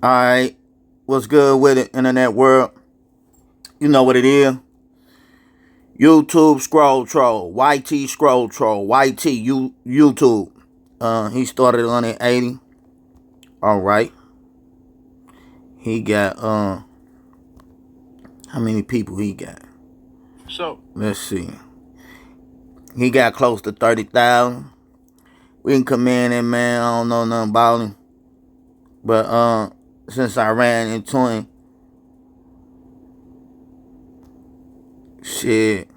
Alright, what's good with it, internet world? You know what it is. YouTube scroll troll, YT scroll troll, YouTube. He started on at 80. Alright. He got how many people he got? So Let's see. He got close to 30,000. We can come in and man, I don't know nothing about him. But since I ran into him, shit.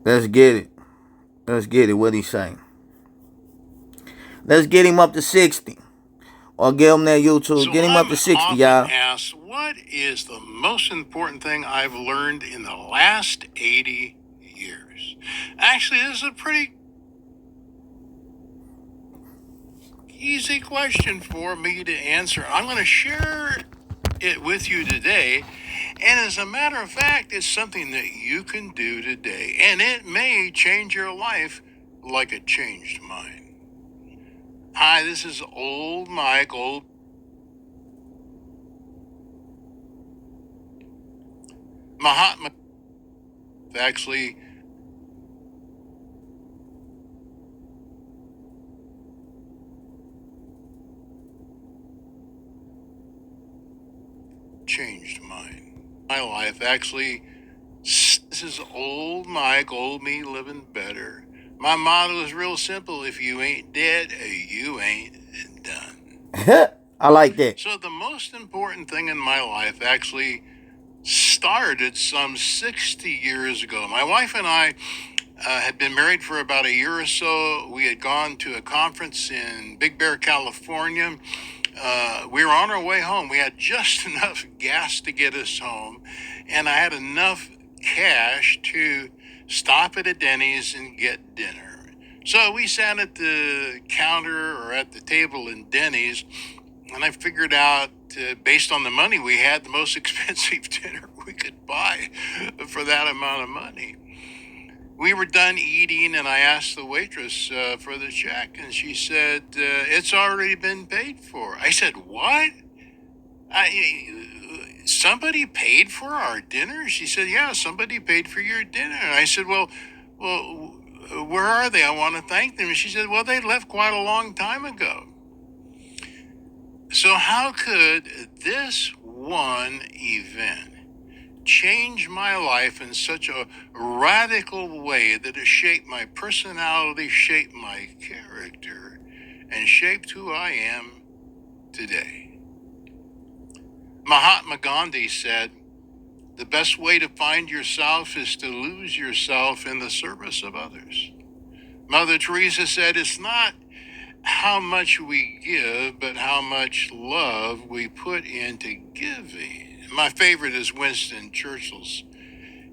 Let's get it. Let's get it. What he saying? Let's get him up to 60. Or give him that YouTube. Get him up to 60, y'all. Asked, what is the most important thing I've learned in the last 80 years? Actually, this is a pretty easy question for me to answer. I'm going to share it with you today. And as a matter of fact, it's something that you can do today. And it may change your life like it changed mine. Hi, this is Old Mike, Mahatma. Actually, changed mine. My life actually. This is Old Mike, old me living better. My motto is real simple: if you ain't dead, you ain't done. I like that. So the most important thing in my life actually started some 60 years ago. My wife and I had been married for about a year or so. We had gone to a conference in Big Bear, California. We were on our way home. We had just enough gas to get us home, and I had enough cash to stop at a Denny's and get dinner. So we sat at the counter or at the table in Denny's, and I figured out, based on the money we had, the most expensive dinner we could buy for that amount of money. We were done eating, and I asked the waitress for the check, and she said, it's already been paid for. I said, what? Somebody paid for our dinner? She said, yeah, somebody paid for your dinner. And I said, well, where are they? I want to thank them. And she said, well, they left quite a long time ago. So how could this one event change my life in such a radical way that it shaped my personality, shaped my character, and shaped who I am today? Mahatma Gandhi said, the best way to find yourself is to lose yourself in the service of others. Mother Teresa said, it's not how much we give, but how much love we put into giving. My favorite is Winston Churchill's.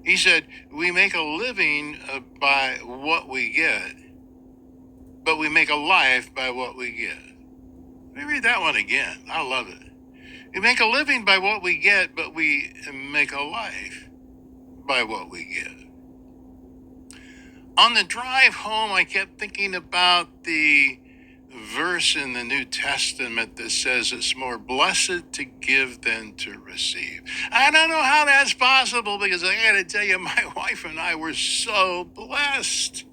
He said, we make a living by what we get, but we make a life by what we give. Let me read that one again. I love it. We make a living by what we get, but we make a life by what we give. On the drive home, I kept thinking about the verse in the New Testament that says it's more blessed to give than to receive. I don't know how that's possible, because I got to tell you, my wife and I were so blessed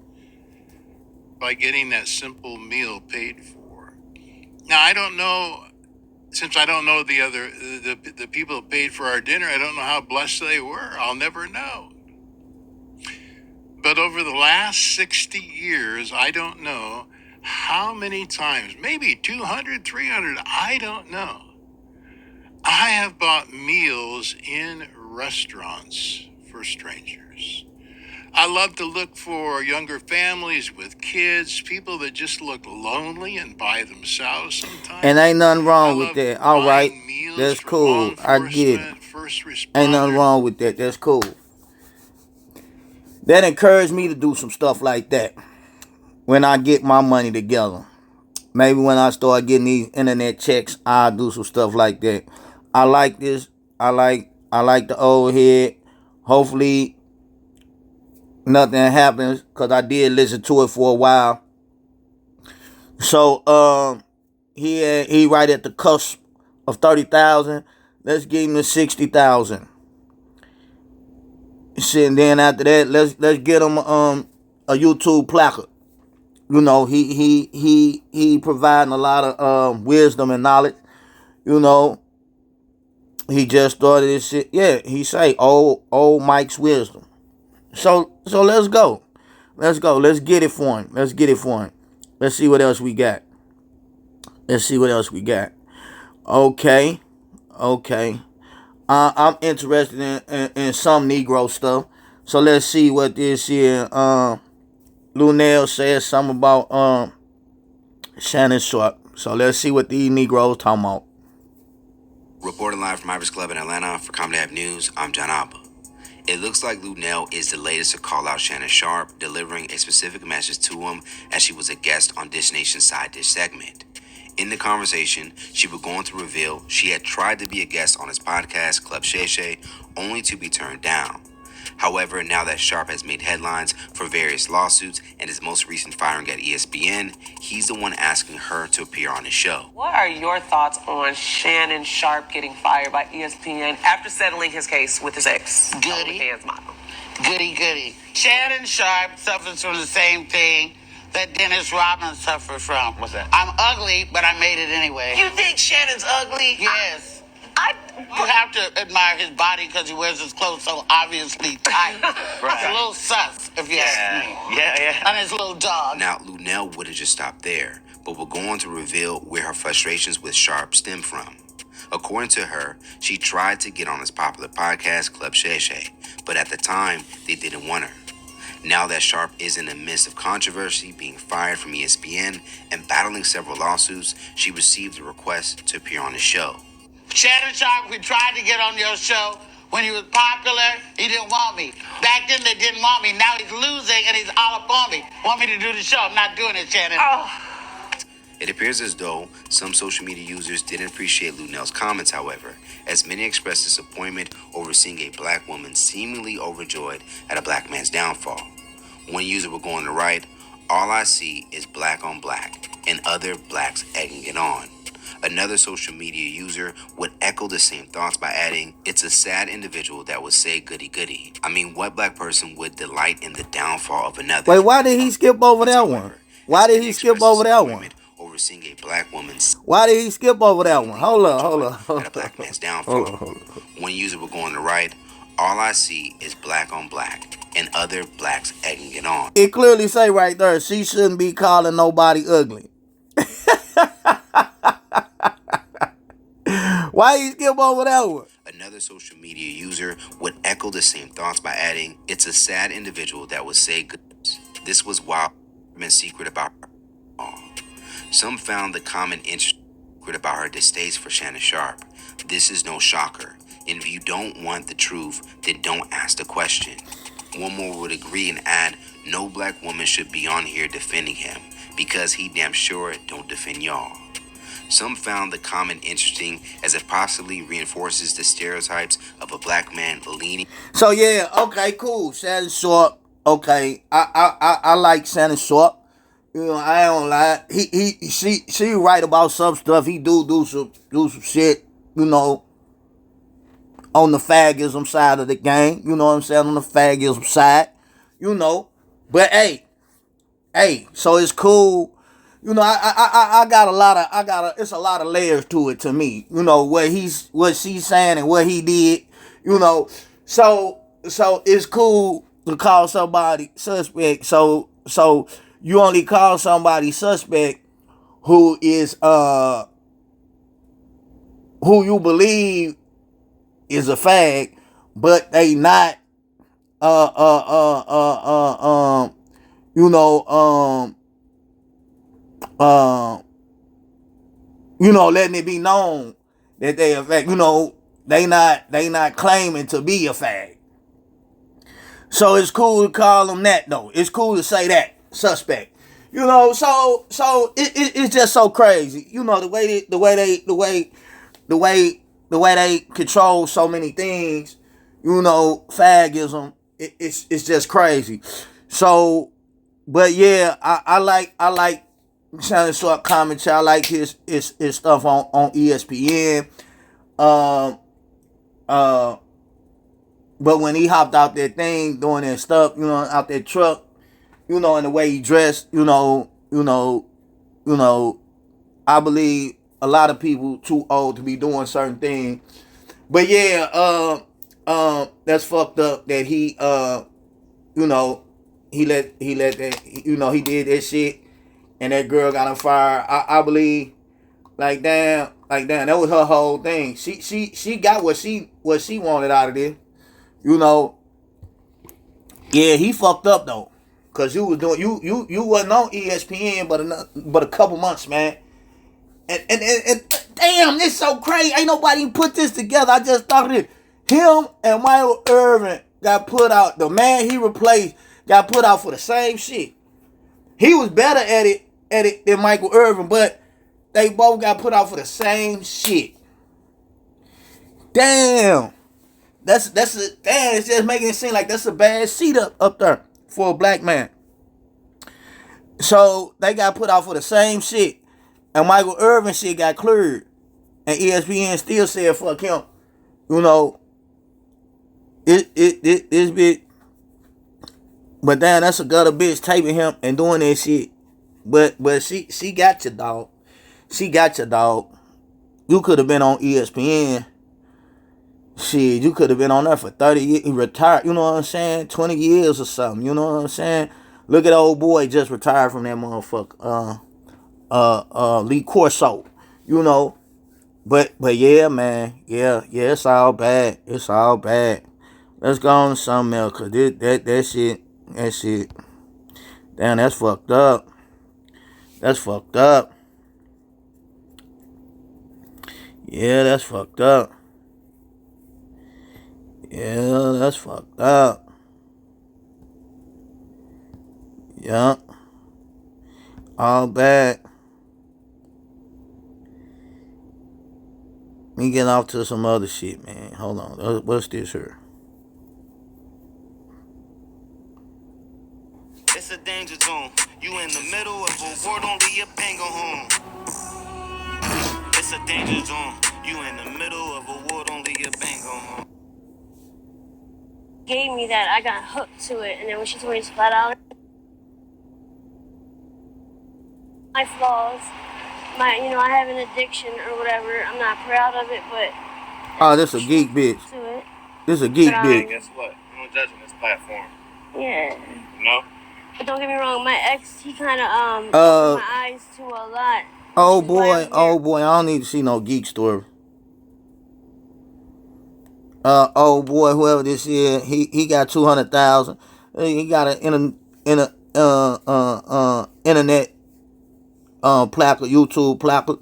by getting that simple meal paid for. Now, I don't know, since I don't know the people who paid for our dinner, I don't know how blessed they were. I'll never know. But over the last 60 years, I don't know how many times, maybe 200, 300, I don't know, I have bought meals in restaurants for strangers. I love to look for younger families with kids, people that just look lonely and by themselves sometimes. And ain't nothing wrong with that. All right. That's cool. I get it. Ain't nothing wrong with that. That's cool. That encouraged me to do some stuff like that when I get my money together. Maybe when I start getting these internet checks, I'll do some stuff like that. I like this. I like the old head. Hopefully nothing happens, because I did listen to it for a while. So he right at the cusp of 30,000. Let's give him the 60,000. Shit, and then after that, let's get him a YouTube placard. You know, he providing a lot of wisdom and knowledge. You know, he just started this shit. Yeah, he say old Mike's wisdom. So let's go. Let's go. Let's get it for him. Let's get it for him. Let's see what else we got. Let's see what else we got. Okay. I'm interested in some Negro stuff. So let's see what this here. Lunel says something about Shannon Sharpe. So let's see what these Negroes talking about. Reporting live from Ivers Club in Atlanta for Comdab News, I'm John Abba. It looks like Lunel is the latest to call out Shannon Sharpe, delivering a specific message to him as she was a guest on Dish Nation's Side Dish segment. In the conversation, she was going to reveal she had tried to be a guest on his podcast, Club Shay Shay, only to be turned down. However, now that Sharpe has made headlines for various lawsuits and his most recent firing at ESPN, he's the one asking her to appear on his show. What are your thoughts on Shannon Sharpe getting fired by ESPN after settling his case with his ex? Goody. Goody. Shannon Sharpe suffers from the same thing that Dennis Rodman suffered from. What's that? I'm ugly, but I made it anyway. You think Shannon's ugly? Yes. You have to admire his body because he wears his clothes so obviously tight. Right. It's a little sus, if you ask me. Yeah. And his little dog. Now, Lunel wouldn't just stop there, but will go on to reveal where her frustrations with Sharpe stem from. According to her, she tried to get on his popular podcast, Club Shay Shay, but at the time, they didn't want her. Now that Sharpe is in the midst of controversy, being fired from ESPN, and battling several lawsuits, she received a request to appear on the show. Shannon Sharpe, we tried to get on your show. When he was popular, he didn't want me. Back then, they didn't want me. Now he's losing, and he's all up on me. Want me to do the show. I'm not doing it, Shannon. It appears as though some social media users didn't appreciate Lunel's comments, however, as many expressed disappointment over seeing a black woman seemingly overjoyed at a black man's downfall. One user will go on to write, "All I see is black on black, and other blacks egging it on." Another social media user would echo the same thoughts by adding, "It's a sad individual that would say goody goody. I mean, what black person would delight in the downfall of another?" Wait, why did he skip over that one? Why did he skip over that one? Over seeing a black woman. Why did he skip over that one? Hold up. At a black man's downfall. One user will go on to write, "All I see is black on black, and other blacks egging it on." It clearly say right there, she shouldn't be calling nobody ugly. Why he skip over that one? Another social media user would echo the same thoughts by adding, "It's a sad individual that would say goodness. This was wild and secret about her." Some found the comment interesting about her distaste for Shannon Sharpe. This is no shocker. And if you don't want the truth, then don't ask the question. One more would agree and add, "No black woman should be on here defending him, because he damn sure don't defend y'all." Some found the comment interesting as it possibly reinforces the stereotypes of a black man leaning. So yeah, okay, cool. Shannon Sharpe. Okay, I like Shannon Sharpe. You know, I don't lie. She right about some stuff. He do some shit. You know, on the fagism side of the game. You know what I'm saying? On the fagism side. You know, but hey, so it's cool. You know, it's a lot of layers to it to me. You know, what she's saying and what he did. You know, so it's cool to call somebody suspect. So you only call somebody suspect who is who you believe is a fag, but they not letting it be known that they a fag. You know, they not claiming to be a fag. So it's cool to call them that though. It's cool to say that suspect. You know, so it's just so crazy. You know, the way they control so many things. You know, fagism. It's just crazy. So, but yeah, I like Shannon Sharpe commentary. I like his stuff on ESPN. Um, but when he hopped out that thing doing that stuff, out that truck, and the way he dressed, I believe a lot of people too old to be doing certain things. But yeah, that's fucked up that he let that, he did that shit, and that girl got on fire. I believe, like damn, that was her whole thing. She got what she wanted out of this, Yeah, he fucked up though, cause you was doing you wasn't on ESPN but a couple months, man. And damn, this so crazy. Ain't nobody put this together. I just thought of it. Him and Michael Irvin got put out. The man he replaced got put out for the same shit. He was better at it than Michael Irvin, but they both got put out for the same shit. Damn. Damn, it's just making it seem like that's a bad seat up there for a black man. So they got put out for the same shit. And Michael Irvin shit got cleared. And ESPN still said fuck him. It's bit. But damn, that's a gutter bitch taping him and doing that shit. But she got you, dog. She got you, dog. You could have been on ESPN. Shit, you could have been on there for 30 years. He retired, you know what I'm saying? 20 years or something, you know what I'm saying? Look at old boy just retired from that motherfucker. Lee Corso, But yeah, man. Yeah, it's all bad. It's all bad. Let's go on to something else, cause that shit. Damn, that's fucked up. That's fucked up. Yeah, that's fucked up. Yeah, that's fucked up. Yeah. All bad. Let me get off to some other shit, man. Hold on. What's this here? It's a danger zone. You in the middle of a war, don't leave your pen go home. It's a danger zone. You in the middle of a war, don't leave your pen go home. Gave me that, I got hooked to it, and then when she told me to flat out my flaws, I have an addiction or whatever. I'm not proud of it, but oh, this a geek bitch. To it. This a geek but, bitch. Guess what? You don't judge on this platform. Yeah. No. But don't get me wrong, my ex, he kind of opened my eyes to a lot. Oh boy, I don't need to see no geek story. Oh boy, whoever this is, he got 200,000. He got an internet placard, YouTube placard.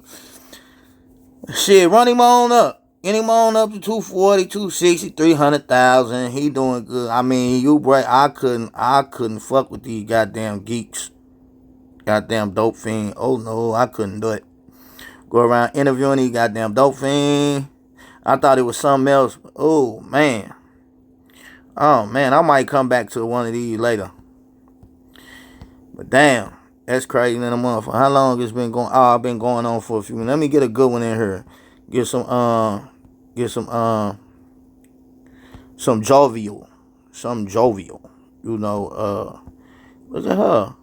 Shit, run him on up. Get him on up to 240, 260, 300,000. He doing good. I mean, I couldn't fuck with these goddamn geeks. Goddamn dope fiend. Oh no, I couldn't do it. Go around interviewing these goddamn dope fiend. I thought it was something else. Oh man, I might come back to one of these later. But damn, that's crazy in a motherfucker. How long it's been going? Oh, I've been going on for a few minutes. Let me get a good one in here. Get some jovial. Look at her.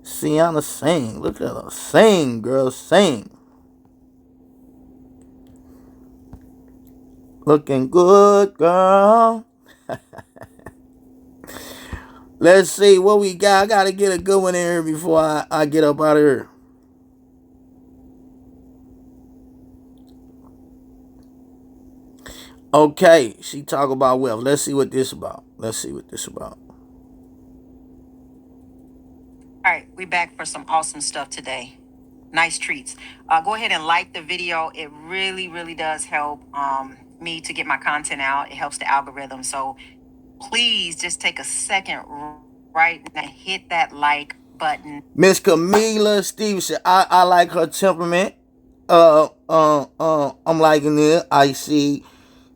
Sienna sing. Look at her. Sing, girl, sing. Looking good, girl. Let's see what we got. I gotta get a good one in here before I get up out of here. Okay, she talk about wealth. Let's see what this about. All right, we back for some awesome stuff today. Nice treats. Go ahead and like the video. It really, really does help me to get my content out. It helps the algorithm. So please just take a second right now, hit that like button. Miss Camila Stevenson, I like her temperament. I'm liking it. I see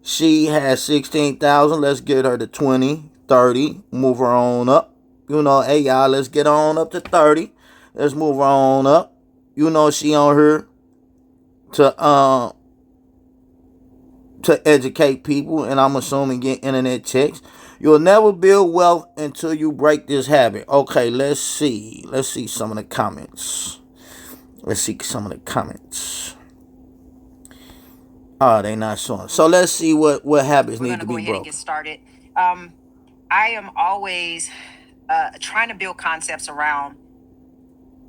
she has 16,000. Let's get her to 20, 30. Move her on up. Hey y'all, let's get on up to 30. Let's move on up. You know she on here to educate people, and I'm assuming get internet checks. You'll never build wealth until you break this habit. Okay, let's see. Let's see some of the comments. Oh, they not showing. So let's see what habits need to be broken. We're gonna go ahead and get started. I am always trying to build concepts around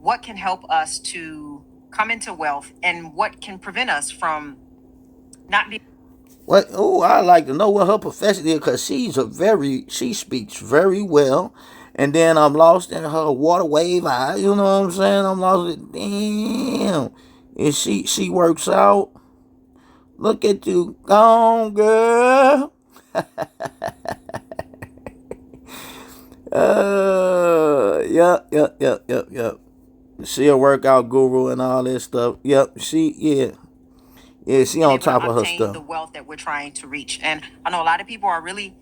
what can help us to come into wealth and what can prevent us from not being. What? Oh, I like to know what her profession is, because she speaks very well. And then I'm lost in her water wave eye. You know what I'm saying? I'm lost in, damn. And she works out. Look at you, gone, girl. Yep. She a workout guru and all this stuff. Yep, she on top of her stuff. The wealth that we're trying to reach, and I know a lot of people are really.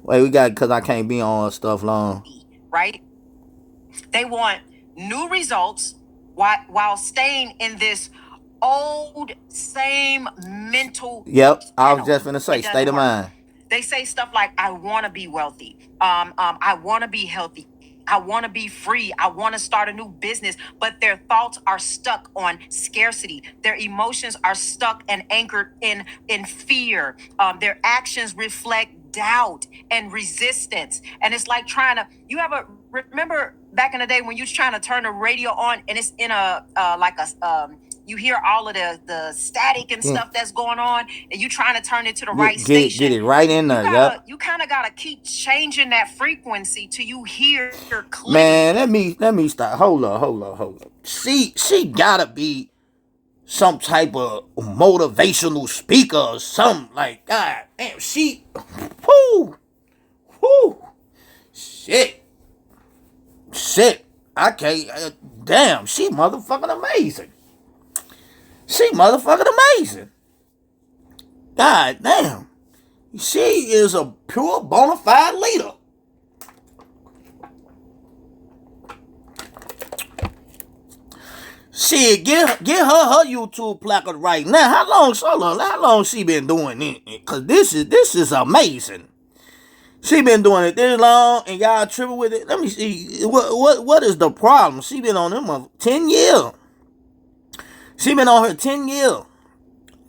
Wait, because I can't be on her stuff long. Right? They want new results while staying in this old same mental. Yep, I was just gonna say state of mind. They say stuff like, I want to be wealthy. I want to be healthy. I want to be free. I want to start a new business. But their thoughts are stuck on scarcity. Their emotions are stuck and anchored in fear. Their actions reflect doubt and resistance. And it's like remember back in the day when you was trying to turn the radio on and it's in you hear all of the static and stuff that's going on, and you trying to turn it to the right station. Get it right in there. You kind of got to keep changing that frequency till you hear clear. Man, let me stop. Hold on. She gotta be some type of motivational speaker or something. Like, God damn, whoo, shit. I can't, damn, she motherfucking amazing. God damn. She is a pure bona fide leader. Shit, get her YouTube placard right now. How long she been doing it? Cause this is amazing. She been doing it this long, and y'all tripping with it. Let me see. What is the problem? She been on them 10 years. She been on her 10 years.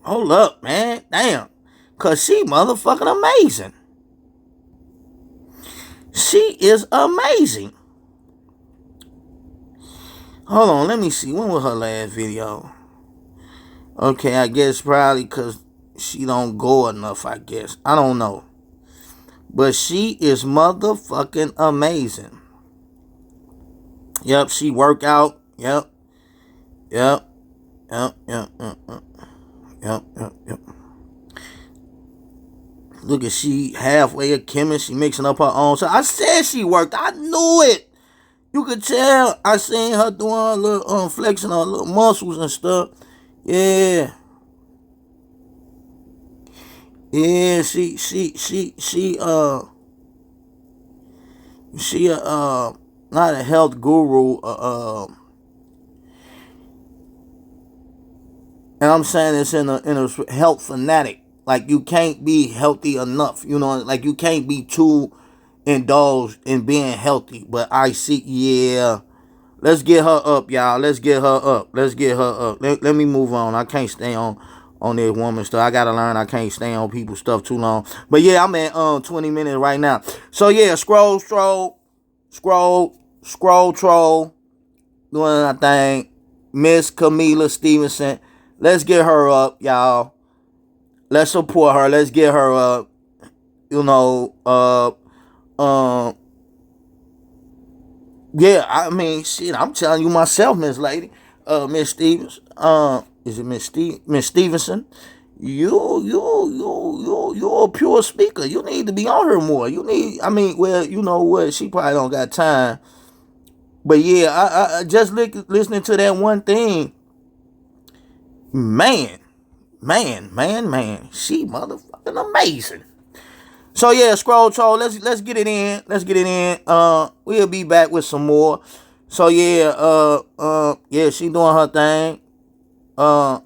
Hold up, man. Damn. Cause she motherfucking amazing. She is amazing. Hold on, let me see. When was her last video? Okay, I guess probably because she don't go enough, I guess. I don't know. But she is motherfucking amazing. Yep, she work out. Yep. Look at she halfway a chemist. She mixing up her own. So I said she worked. I knew it. You could tell. I seen her doing a little flexing her little muscles and stuff. Yeah. She not a health guru. And I'm saying it's in a health fanatic. Like, you can't be healthy enough. You know, like, you can't be too indulged in being healthy. But I see, yeah. Let's get her up, y'all. Let's get her up. Let me move on. I can't stay on this woman stuff. I gotta learn I can't stay on people's stuff too long. But yeah, I'm at 20 minutes right now. So yeah, scroll, troll. Doing that thing. Miss Camila Stevenson. Let's get her up, y'all. Let's support her. Let's get her up. You know, yeah, I mean, shit, I'm telling you myself, Miss Lady, Miss Stevens, is it Miss Stevenson? You're a pure speaker. You need to be on her more. Well, you know what? She probably don't got time. But yeah, I just listening to that one thing. Man, she motherfucking amazing. So yeah, scroll troll. Let's get it in. We'll be back with some more. So yeah, yeah, she doing her thing. Her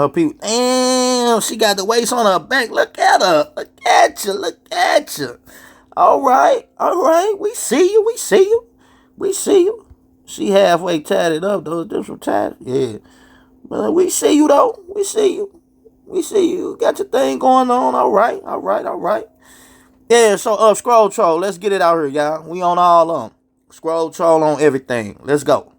people. Damn, she got the waist on her back. Look at her. Look at you. Look at you. All right, all right. We see you. We see you. We see you. She halfway tatted up though. This from tatted. Yeah. But we see you though. We see you. We see you. Got your thing going on. All right. All right. All right. Yeah. So scroll troll. Let's get it out here, y'all. We on all of them. Scroll troll on everything. Let's go.